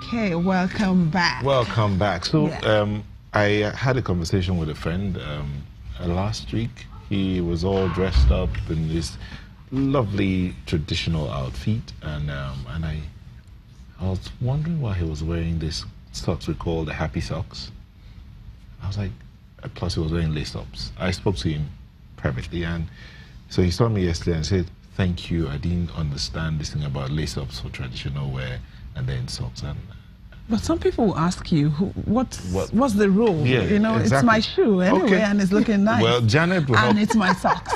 Okay, welcome back. Welcome back. So Yeah. I had a conversation with a friend last week. He was all dressed up in this lovely traditional outfit, and I was wondering why he was wearing these socks we call the happy socks. I was like, plus he was wearing lace-ups. I spoke to him privately, and so he saw me yesterday and said, "Thank you, I didn't understand this thing about lace-ups for traditional wear and then socks." And But some people will ask you, what's the rule? Yeah, you know, exactly. It's my shoe anyway, Okay. and it's looking nice. Well, Janet will help. And it's my socks.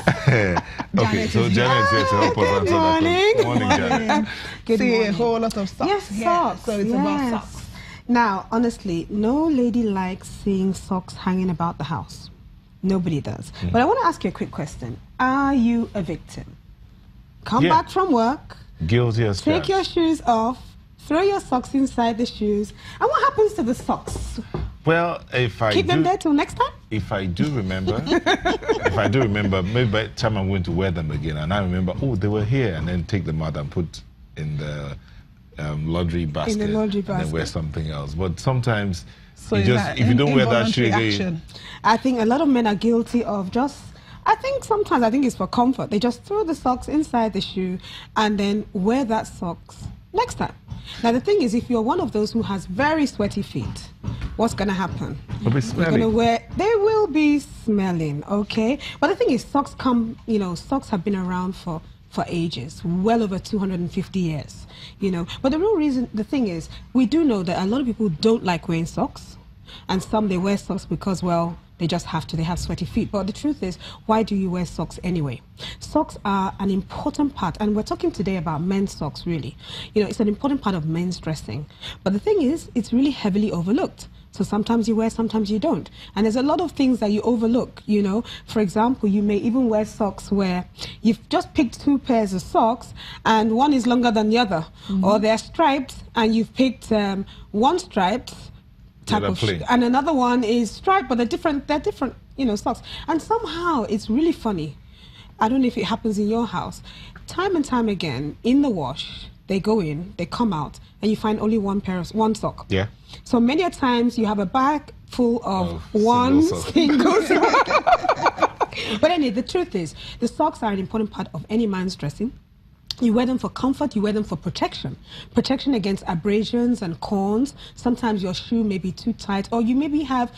Okay, so Janet is here to help us answer that question. Morning, Janet. Good See morning. a whole lot of socks. Yes, here. socks. So it's about socks. Now, honestly, no lady likes seeing socks hanging about the house. Nobody does. But I want to ask you a quick question. Are you a victim? Come Yeah. back from work, Guilty as take charged. your shoes off, throw your socks inside the shoes, and what happens to the socks? Well, if I Keep them do, there till next time? if I do remember, maybe by the time I'm going to wear them again, and I remember, oh, they were here, and then take them out and put in the laundry basket, In the laundry and then wear basket. something else. But sometimes, So you is just that if you don't wear that shoe involuntary again, action? I think a lot of men are guilty of I think it's for comfort. They just throw the socks inside the shoe and then wear that socks next time. Now, the thing is, if you're one of those who has very sweaty feet, what's going to happen? It'll be You're going to smelly. they will be smelling, okay? But the thing is, socks have been around for ages, well over 250 years, But the thing is, we do know that a lot of people don't like wearing socks, and some they wear socks because, well, they just have to, they have sweaty feet. But the truth is, why do you wear socks anyway? Socks are an important part, and we're talking today about men's socks, really. It's an important part of men's dressing. But the thing is, it's really heavily overlooked. So sometimes you wear, sometimes you don't. And there's a lot of things that you overlook, For example, you may even wear socks where you've just picked two pairs of socks and one is longer than the other. Or they're striped and you've picked one striped type of plain. and another one is striped, but they're different, socks. And somehow it's really funny. I don't know if it happens in your house. Time and time again, in the wash, they go in, they come out, and you find only one sock. Yeah. So many a times you have a bag full of one single single sock. But anyway, the truth is, the socks are an important part of any man's dressing. You wear them for comfort, you wear them for protection. Protection against abrasions and corns. Sometimes your shoe may be too tight, or you may have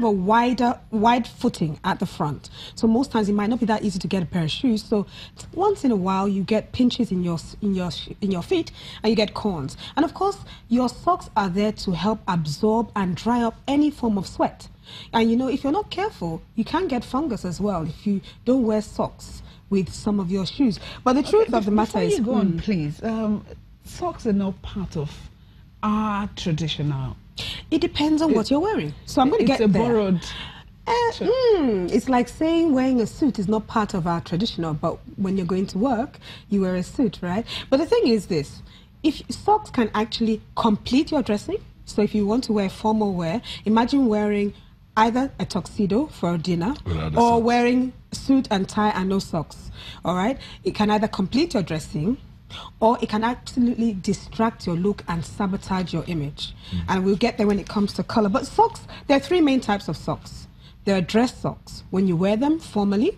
a wide footing at the front. So most times it might not be that easy to get a pair of shoes. So once in a while you get pinches in your feet and you get corns. And of course, your socks are there to help absorb and dry up any form of sweat. And if you're not careful, you can get fungus as well if you don't wear socks with some of your shoes. But the truth of the matter is... Before you go on, please, socks are not part of our traditional... It depends on what you're wearing. So I'm going to get It's a there. borrowed... It's like saying wearing a suit is not part of our traditional, but when you're going to work, you wear a suit, right? But the thing is this, if socks can actually complete your dressing, so if you want to wear formal wear, imagine wearing either a tuxedo for dinner or wearing suit and tie and no socks, all right? It can either complete your dressing or it can absolutely distract your look and sabotage your image. And we'll get there when it comes to color. But socks, there are three main types of socks. There are dress socks, when you wear them formally,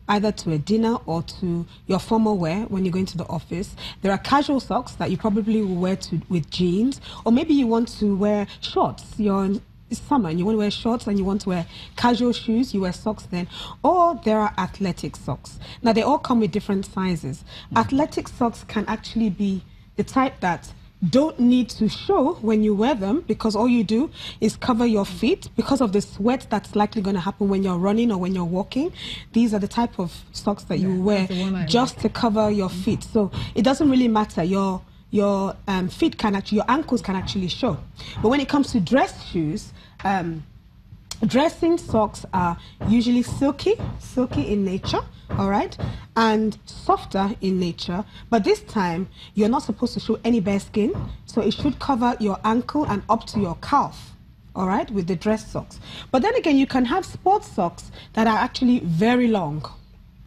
either to a dinner or to your formal wear when you're going to the office. There are casual socks that you probably will wear with jeans, or maybe you want to wear shorts. It's summer and you want to wear shorts and you want to wear casual shoes, you wear socks then. Or there are athletic socks. Now, they all come with different sizes. Athletic socks can actually be the type that don't need to show when you wear them, because all you do is cover your feet because of the sweat that's likely going to happen when you're running or when you're walking. These are the type of socks that you wear just to cover your feet. So it doesn't really matter. Your feet can actually, your ankles can actually show. But when it comes to dress shoes, dressing socks are usually silky in nature, all right, and softer in nature. But this time, you're not supposed to show any bare skin, so it should cover your ankle and up to your calf, all right, with the dress socks. But then again, you can have sports socks that are actually very long.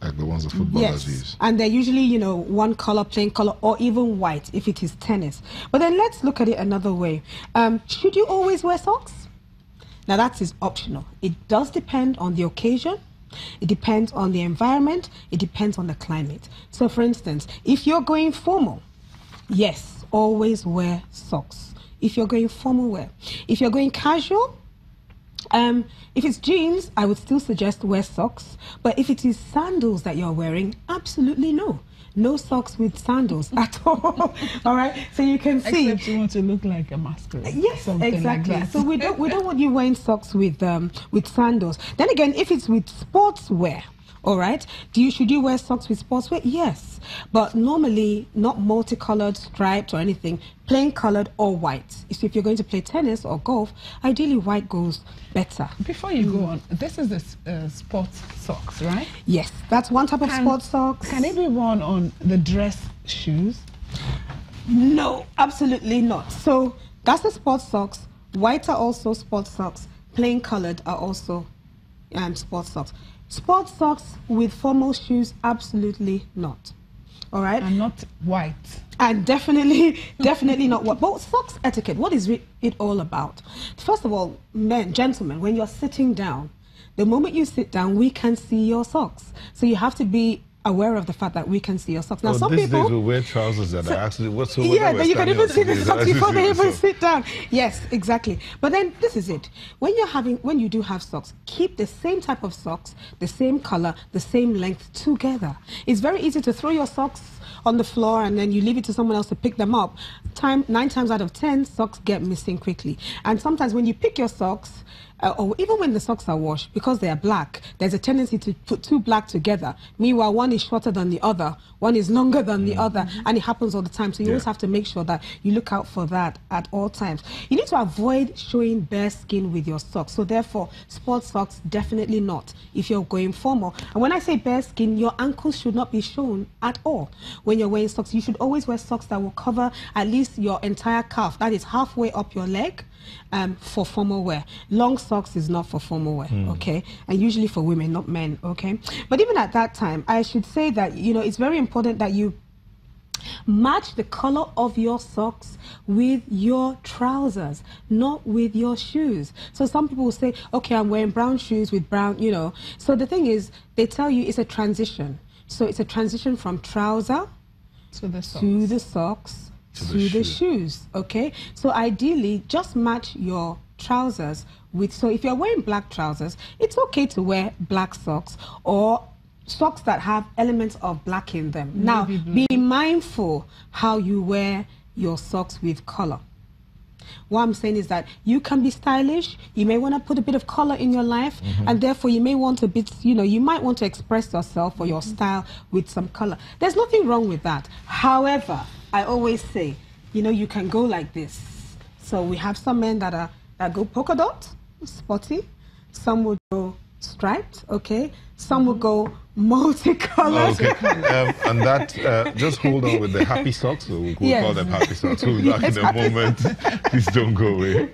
Like the ones the footballers Yes, use. and they're usually, you know, one color, plain color, or even white if it is tennis. But then let's look at it another way. Should you always wear socks? Now that is optional. It does depend on the occasion. It depends on the environment. It depends on the climate. So for instance, if you're going formal, yes, always wear socks. If you're going formal wear. If you're going casual, if it's jeans, I would still suggest wear socks. But if it is sandals that you're wearing, absolutely no. No socks with sandals at all. All right, so you can see. Except you want to look like a masquerade. Yes, something exactly. Like that. So we don't want you wearing socks with sandals. Then again, if it's with sportswear, all right, should you wear socks with sportswear? Yes, but normally not multicolored, striped or anything. Plain colored or white. So if you're going to play tennis or golf, ideally white goes better. Before you go on, this is the sports socks, right? Yes, that's one type of sports socks. Can it be worn on the dress shoes? No, absolutely not. So that's the sports socks. White are also sports socks. Plain colored are also sports socks. Sports socks with formal shoes, absolutely not. All right? And not white. And definitely not what. But socks etiquette, what is it all about? First of all, gentlemen, when you're sitting down, the moment you sit down, we can see your socks. So you have to be aware of the fact that we can see your socks. Now, some these people days we wear trousers that are actually yeah, then you can even see the socks before they even so. sit down. Yes, exactly. But then this is it. When you do have socks, keep the same type of socks, the same color, the same length together. It's very easy to throw your socks on the floor and then you leave it to someone else to pick them up. 9 times out of 10, socks get missing quickly. And sometimes when you pick your socks, or even when the socks are washed, because they are black, there's a tendency to put two black together. Meanwhile, one is shorter than the other, one is longer than the other, and it happens all the time. So you always have to make sure that you look out for that at all times. You need to avoid showing bare skin with your socks. So therefore, sports socks, definitely not if you're going formal. And when I say bare skin, your ankles should not be shown at all. When you're wearing socks, you should always wear socks that will cover at least your entire calf. That is halfway up your leg. For formal wear. Long socks is not for formal wear, okay? And usually for women, not men, okay? But even at that time, I should say that, you know, it's very important that you match the color of your socks with your trousers, not with your shoes. So some people will say, okay, I'm wearing brown shoes with brown, you know. So the thing is, they tell you it's a transition. So it's a transition from trouser to the socks. To the socks. To the shoes, okay? So ideally, just match your trousers with, so if you're wearing black trousers, it's okay to wear black socks or socks that have elements of black in them. Now, be mindful how you wear your socks with color. What I'm saying is that you can be stylish, you may want to put a bit of color in your life, and therefore you may want a bit, you know, you might want to express yourself or your style with some color. There's nothing wrong with that. However, I always say, you know, you can go like this. So we have some men that go polka dot, spotty. Some will go striped, okay? Some will go multicolored. Okay. And that, just hold on with the happy socks. We'll call them happy socks. We'll be back in a moment. Please don't go away.